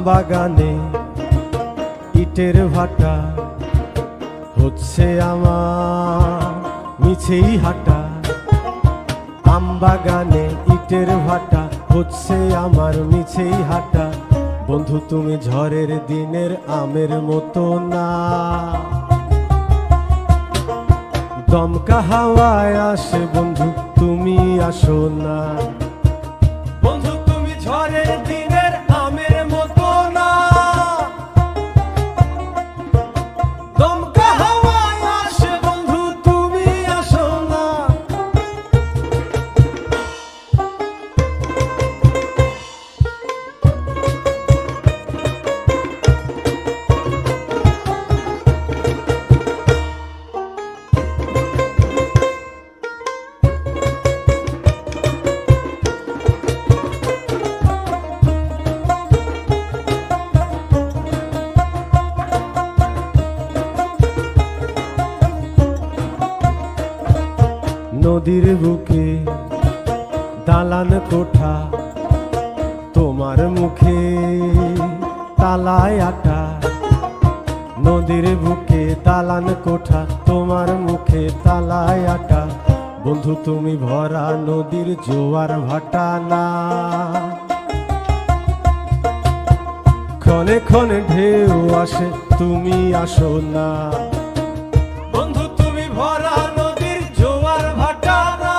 বাগানে ইটের ভাটা হচ্ছে আমার মিছেই হাঁটা। আম বাগানে ইটের ভাটা হচ্ছে আমার মিছেই হাঁটা। বন্ধু তুমি ঝড়ের দিনের আমের মতো না, দমকা হাওয়ায় আসে বন্ধু তুমি আসো না। বন্ধু তুমি ঝড়ের দিনের আমের মতো না, দমকা হাওয়ায় আসে বন্ধু তুমি আসো না। নদীর বুকে দালান কোঠা, তোমার মুখে তালায় আটা। নদীর বুকে দালান কোঠা, তোমার মুখে তালায় আটা। বন্ধু তুমি ভরা নদীর জোয়ার ভাটা না, ক্ষণে ক্ষণে ঢেউ আসে তুমি আসো না। বন্ধু তুমি ভরা নদীর জোয়ার ভাটা না,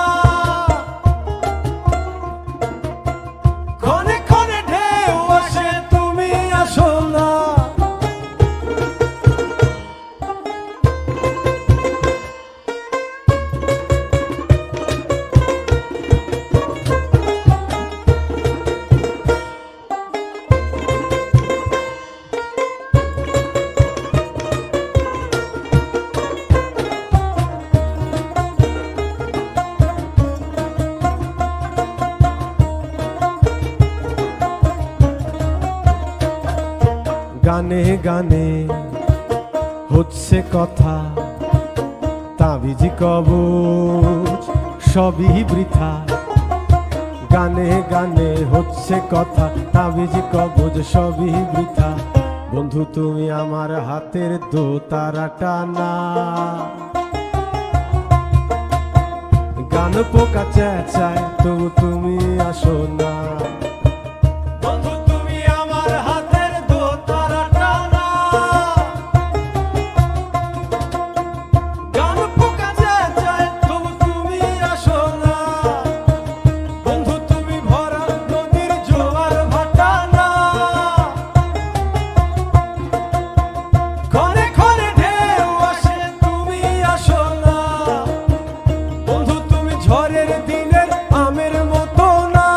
ক্ষণে ক্ষণে ঢেউ আসে তুমি আসো না। গানে গানে হচ্ছে কথা, তাবিজ কবচ সবই বৃথা। গানে গানে হচ্ছে কথা, তাবিজ কবচ সবই বৃথা। বন্ধু তুমি আমার হাতের দোতারাটা না, গান পোকা চেঁচায় তবু তুমি আসো না। ঝড়ের দিনের আমের মতো না,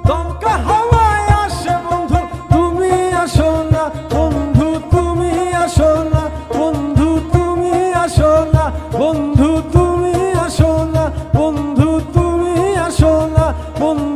দমকা হাওয়ায় আসে বন্ধু তুমি আসো না। বন্ধু তুমি আসো না, বন্ধু তুমি আসো না, বন্ধু তুমি আসো না, বন্ধু তুমি আসো না, বন্ধু।